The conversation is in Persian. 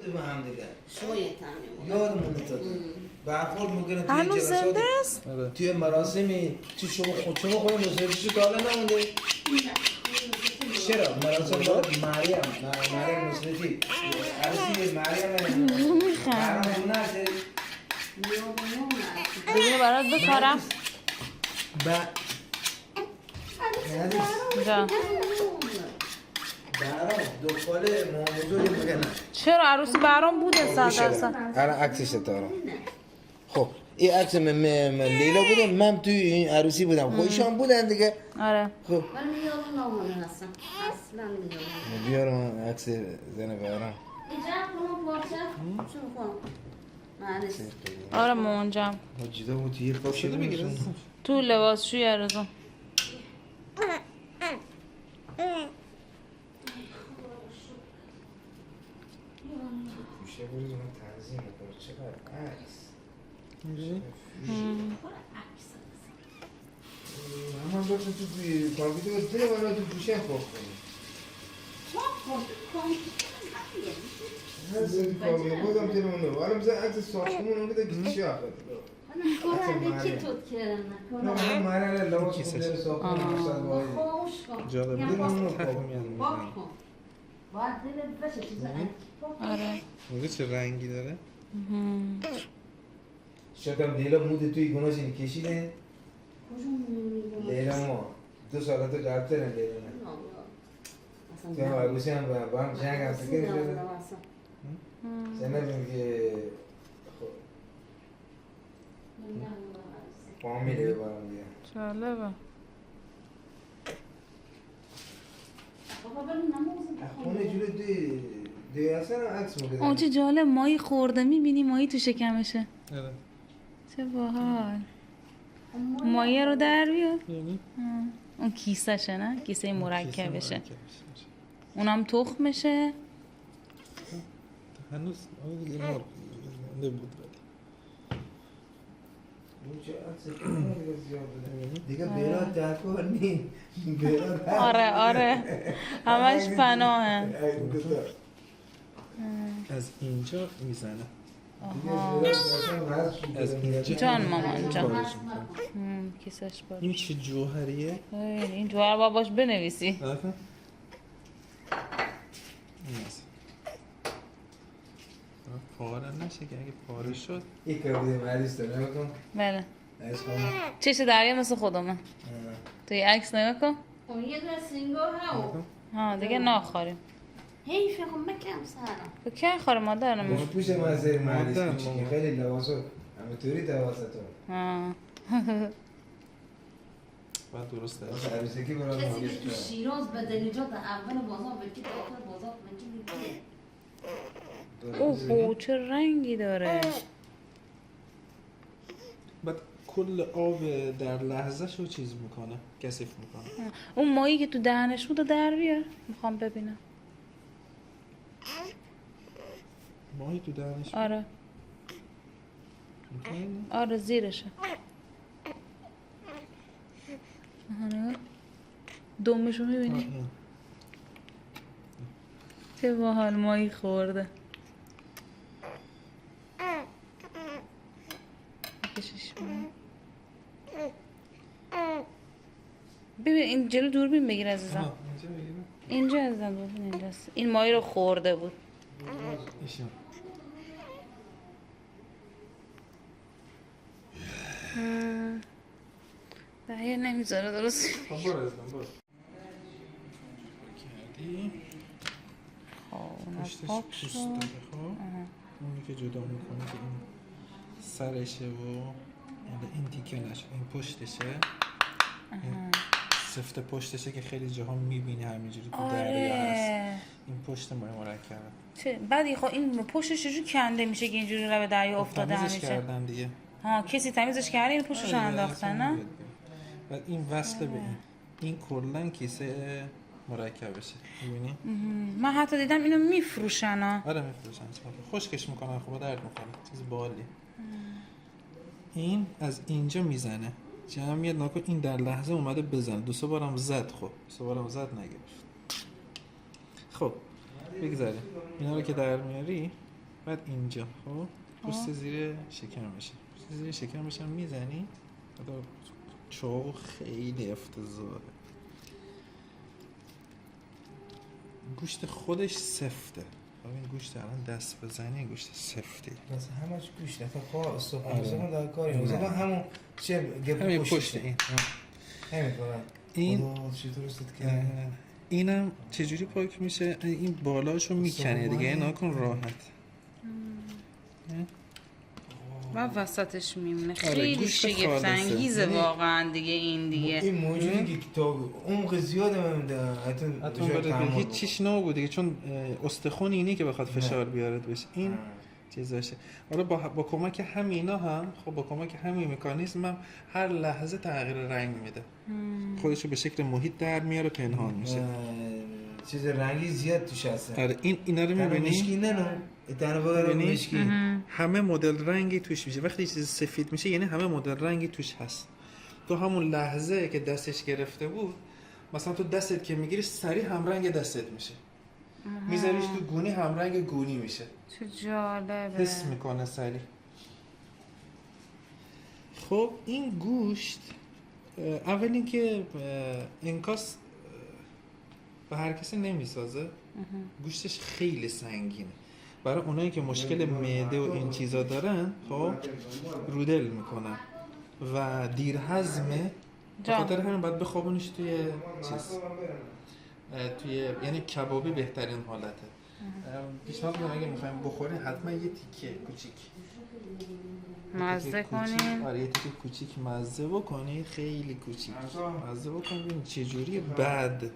بوده به هم دیگه شویه تمیم یادمون افتاد برخورد میکنه توی هنوز جلسات زنده است؟ توی مراسمی چی شما خود نصرتی تا حالا نمونده؟ چرا؟ مراسم مریم نصرتی عروسی مریم برام نرده ببینه برات بکارم جا برام دخاله بزرگی میگنن چرا عروسی برام بوده 100%. الان عکسش دارم خب این عکس من لیلا بودم من توی این عروسی بودم خودشان بودن دیگه آره خب من میارم نامونه هستم اصلا میارم بیارم عکس زن برام اینجا کنم باشه شروع کنم معلش آره مامانجم جدا بود توی خواب شده میگیرم تو لباسشوی ارزان میشه بروز من تنظیم میکنم چقدر عکس من باید تو کامپیوتر ده بالا تو گوشه خواب کنم هر سری کامپیوتر بازم تلمونه حالا مثلا عکس ساختمون اون بده که چی آخه کی توت کردن نه من مرحله لباس خوب ساختمون مستد باید خوش کن جالب دیدم اون خواب باک کن باید دلت بشه چیز آره میگه چه رنگی داره؟ شکم لیلا مود توی گناهش این کشیده لیلا ما 2 سال تو جابتر لیلا نه تو هم عروسی هم با هم جنگ هم سکر شده سنه بیم که فامیله بارم دیگه جالبه خونه جلو دوی اصلا عکس مگه اون چه جالب ماهی خورده میبینی ماهی تو شکمشه آره چه باحال ماهی رو در بیار یعنی اون کیسهشه نه کیسه مرکبشه مرکبشه. اونم تخمشه هنوز آره دیگه مار نبود ولی اون چه عکس کنه دیگه زیاد بوده دیگه بیراد در کار نیم بیراد آره آره همش پناهه از اینجا میزنه از اینجا جان مامان جان کارش میکنه کیسش بود این چه جوهریه؟ این جوهر باباش بنویسی نکن این است پاره نشه که اگه پاره شد یک کبوده مریض داره نگاه بله عشق کنم چش دریا مثل خودمه توی عکس نگاه کن اون یه دونه سینگار هم ها دیگه ناخاریم حیف خب مکم سرم تو کی خاره مادر گفت پوش من زیر مریض مادر، کوچیکی مامان. خیلی لباسو همه توری تواسطو ها باید درست داره عروسکی برای کسی که تو شیراز به دلیجات اول بازار بکی تا آخر بازار بکی میگه اوه چه رنگی داره بعد کل آب در لحظه شو چیز میکنه کثیف میکنه اون ماهی که تو دهنش بود رو در بیار میخوام ببینم ماهی تو دهنش آره می‌کنه؟ آره زیرشه آها نگاه دمشو میبینی این. چه باحال ماهی خورده بکشش بیرون. ببین این جلو دوربین بگیر عزیزم آها، اینجا بگیرم اینجا عزیزم دوربین اینجاست این ماهی رو خورده بود ایشون دهیه نمیذاره درست خب برو ازم برو کردی خب اون پشتش پاک پوست شد داره خب اونی که جدا میکنه که این سرشه و یعنی این تیکه نشه این پشتشه این سفت پشتشه که خیلی جاها میبینی همینجوری تو دریا هست آره این پشت ماه مرکبه چه بعد خب این پشتش چجوری کنده میشه که اینجوری لب دریا افتاده تمیزش همیشه کردن دیگه ها کسی تمیزش کرده این پشتش آره، انداختن اصلا نه نمیاد. بعد این وصله به این کلا کیسه مرکبشه میبینی؟ من حتی دیدم اینو میفروشن ها آره میفروشن خشکش میکنن خب درد میکنه چیز باحالیه این از اینجا میزنه جمع میاد ناکن این در لحظه اومده بزنه دو سه بارم زد خب سه بارم زد نگرفت خب بگذاریم اینا رو که در میاری بعد اینجا خب پوست زیر شکمشه، پوست زیر شکمش هم میزنی. چاقو خیلی افتضاحه. گوشت خودش سفته. این گوشت الان دست بزنی گوشت سفتی. بس همش گوشت تا خواه استخوان در کاری مثلا همون چه همین پشت این همین فقط این چطور است که اینم چجوری پاک میشه؟ این بالاشو میکنه دیگه، نکن راحت. و وسطش میمونه. آره، خیلی گوشت شگفت انگیزه خالصه. واقعا دیگه این دیگه. این موجودی که تا عمق زیاد من حتی برای هیچ چیش نبود دیگه، چون استخون اینی که بخواد فشار بیارد بشه این چیزاشه. حالا با کمک همینا هم خب با کمک همین مکانیزم هم هر لحظه تغییر رنگ میده، خودشو به شکل محیط در میاره، پنهان میشه. چیز رنگی زیاد توش هست. آره اینا رو میبینی؟ مشکی نه تنها بگرم مشکی همه مدل رنگی توش میشه. وقتی چیز سفید میشه یعنی همه مدل رنگی توش هست. تو همون لحظه که دستش گرفته بود مثلا تو دستت که میگیری سریع هم رنگ دستت میشه، میذاریش تو گونی هم رنگ گونی میشه. چه جالبه. حس میکنه سریع. خب این گوشت اول اینکه انکاس به هر کسی نمیسازه، گوشتش خیلی سنگینه. برای اونایی که مشکل معده و این چیزا دارن خب رودل میکنن و دیر هضمه، به خاطر همین باید بخوابونش توی چیز توی یعنی کبابی بهترین حالته. پیشنهاد میکنم اگه میخوایم بخورین حتما یه تیکه کوچیک مزه کنین. آره یه تیکه کوچیک مزه بکنید، خیلی کوچیک مزه بکنید. ببین چه جوری بعد